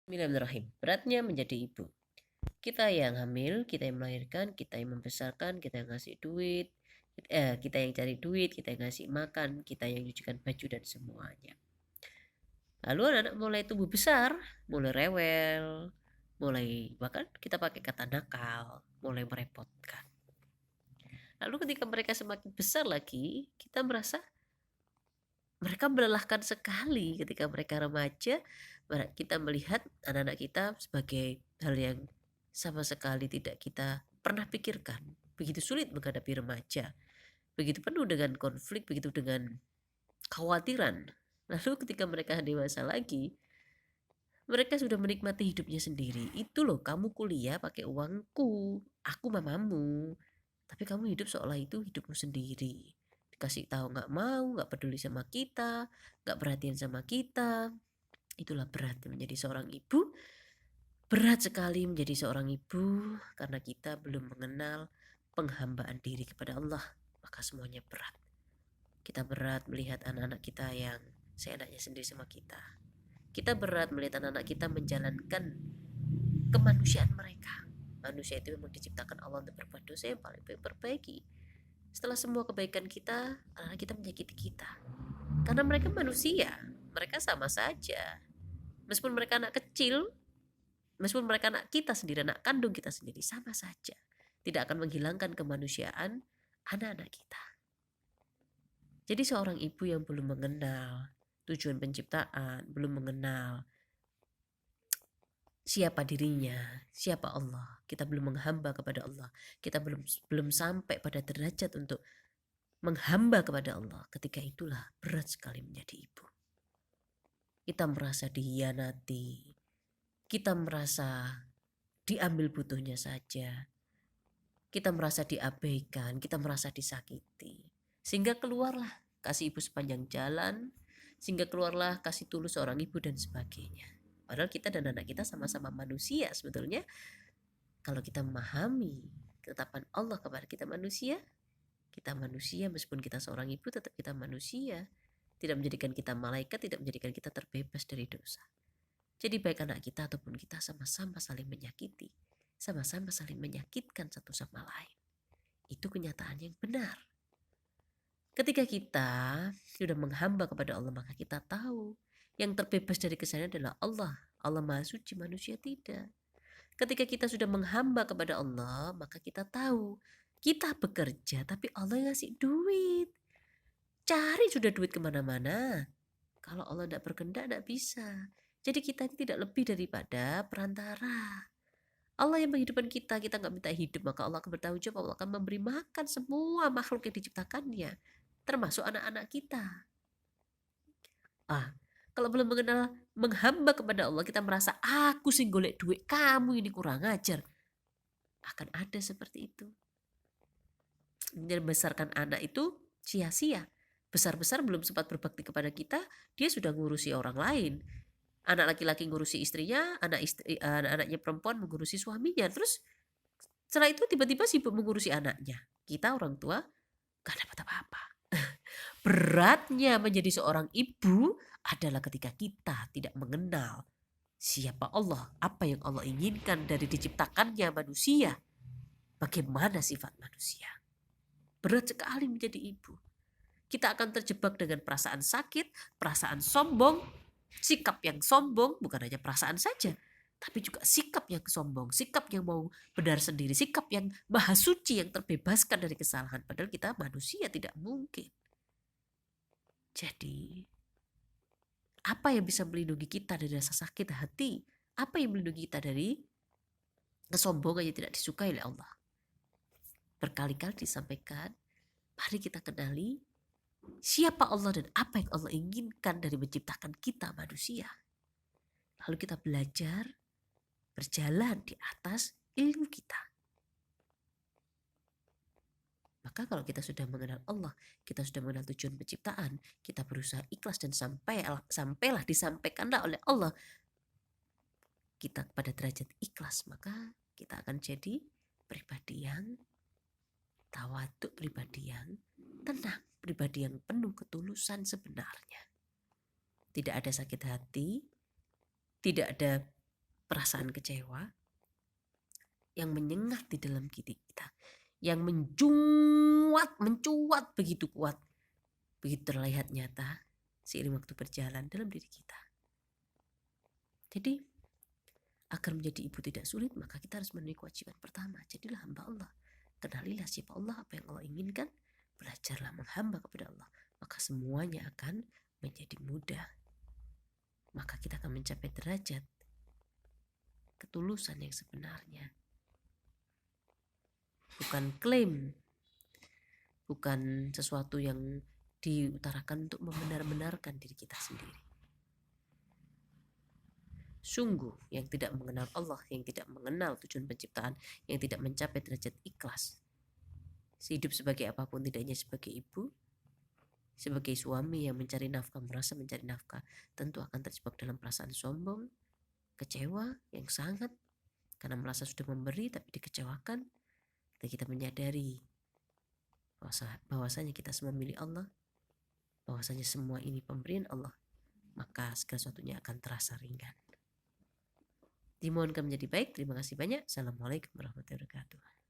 Bismillahirrahmanirrahim. Beratnya menjadi ibu. Kita yang hamil, kita yang melahirkan, kita yang membesarkan, kita yang ngasih duit, kita yang cari duit, kita yang ngasih makan, kita yang nyucikan baju dan semuanya. Lalu anak-anak mulai tumbuh besar, mulai rewel, mulai bahkan kita pakai kata nakal, mulai merepotkan. Lalu ketika mereka semakin besar lagi, kita merasa mereka melelahkan sekali ketika mereka remaja. Kita melihat anak-anak kita sebagai hal yang sama sekali tidak kita pernah pikirkan. Begitu sulit menghadapi remaja, begitu penuh dengan konflik, begitu dengan khawatiran. Lalu ketika mereka dewasa lagi, mereka sudah menikmati hidupnya sendiri. Itu loh, kamu kuliah pakai uangku, aku mamamu. Tapi kamu hidup seolah itu hidupmu sendiri. Dikasih tahu nggak mau, nggak peduli sama kita, nggak perhatian sama kita. Itulah berat menjadi seorang ibu. Berat sekali menjadi seorang ibu karena kita belum mengenal penghambaan diri kepada Allah. Maka semuanya berat. Kita berat melihat anak-anak kita yang seenaknya sendiri sama kita. Kita berat melihat anak-anak kita menjalankan kemanusiaan mereka. Manusia itu memang diciptakan Allah untuk berbuat dosa yang paling perbaiki. Setelah semua kebaikan kita, anak-anak kita menyakiti kita. Karena mereka manusia, mereka sama saja. Meskipun mereka anak kecil, meskipun mereka anak kita sendiri, anak kandung kita sendiri, sama saja. Tidak akan menghilangkan kemanusiaan anak-anak kita. Jadi seorang ibu yang belum mengenal tujuan penciptaan, belum mengenal siapa dirinya, siapa Allah, kita belum menghamba kepada Allah, kita belum sampai pada derajat untuk menghamba kepada Allah. Ketika itulah berat sekali menjadi ibu. Kita merasa dihianati, kita merasa diambil butuhnya saja, kita merasa diabaikan, kita merasa disakiti. Sehingga keluarlah kasih ibu sepanjang jalan, sehingga keluarlah kasih tulus seorang ibu dan sebagainya. Padahal kita dan anak kita sama-sama manusia sebetulnya. Kalau kita memahami ketetapan Allah kepada kita manusia meskipun kita seorang ibu tetap kita manusia. Tidak menjadikan kita malaikat, tidak menjadikan kita terbebas dari dosa. Jadi baik anak kita ataupun kita sama-sama saling menyakiti, sama-sama saling menyakitkan satu sama lain. Itu kenyataan yang benar. Ketika kita sudah menghamba kepada Allah, maka kita tahu yang terbebas dari kesalahan adalah Allah. Allah Maha Suci, manusia tidak. Ketika kita sudah menghamba kepada Allah, maka kita tahu kita bekerja tapi Allah yang ngasih duit. Cari sudah duit kemana-mana. Kalau Allah tidak berkehendak tidak bisa. Jadi kita ini tidak lebih daripada perantara. Allah yang menghidupkan kita, kita nggak minta hidup, maka Allah akan bertanggung jawab. Allah akan memberi makan semua makhluk yang diciptakannya, termasuk anak-anak kita. Kalau belum mengenal menghamba kepada Allah, kita merasa aku sing golek duit, kamu ini kurang ajar. Akan ada seperti itu. Membesarkan anak itu sia-sia. Besar-besar belum sempat berbakti kepada kita, dia sudah ngurusi orang lain. Anak laki-laki ngurusi istrinya, anak-anaknya perempuan mengurusi suaminya. Terus setelah itu tiba-tiba sibuk mengurusi anaknya. Kita orang tua gak dapat apa-apa. Beratnya menjadi seorang ibu adalah ketika kita tidak mengenal siapa Allah, apa yang Allah inginkan dari diciptakannya manusia, bagaimana sifat manusia. Berat sekali menjadi ibu. Kita akan terjebak dengan perasaan sakit, perasaan sombong, sikap yang sombong, bukan hanya perasaan saja, tapi juga sikap yang sombong, sikap yang mau benar sendiri, sikap yang maha suci, yang terbebaskan dari kesalahan. Padahal kita manusia, tidak mungkin. Jadi, apa yang bisa melindungi kita dari rasa sakit hati? Apa yang melindungi kita dari kesombongan yang tidak disukai oleh Allah? Berkali-kali disampaikan, mari kita kenali siapa Allah dan apa yang Allah inginkan dari menciptakan kita manusia. Lalu kita belajar berjalan di atas ilmu kita. Maka kalau kita sudah mengenal Allah, kita sudah mengenal tujuan penciptaan, kita berusaha ikhlas dan sampailah disampaikanlah oleh Allah kita pada derajat ikhlas, maka kita akan jadi pribadi yang tawaduk, pribadi yang tenang, pribadi yang penuh ketulusan sebenarnya. Tidak ada sakit hati, tidak ada perasaan kecewa yang menyengat di dalam kita, yang mencuat begitu kuat, begitu terlihat nyata seiring waktu berjalan dalam diri kita. Jadi agar menjadi ibu tidak sulit, maka kita harus memenuhi kewajiban pertama. Jadilah hamba Allah. Kenalilah siapa Allah, apa yang Allah inginkan. Belajarlah menghamba kepada Allah. Maka semuanya akan menjadi mudah. Maka kita akan mencapai derajat ketulusan yang sebenarnya. Bukan klaim, bukan sesuatu yang diutarakan untuk membenar-benarkan diri kita sendiri. Sungguh yang tidak mengenal Allah, yang tidak mengenal tujuan penciptaan, yang tidak mencapai derajat ikhlas, hidup sebagai apapun, tidak hanya sebagai ibu, sebagai suami yang mencari nafkah, merasa mencari nafkah, tentu akan terjebak dalam perasaan sombong, kecewa yang sangat, karena merasa sudah memberi tapi dikecewakan. Dan kita menyadari bahwasanya kita semua milik Allah, bahwasanya semua ini pemberian Allah, maka segala sesuatunya akan terasa ringan. Dimohonkan menjadi baik. Terima kasih banyak. Assalamualaikum warahmatullahi wabarakatuh.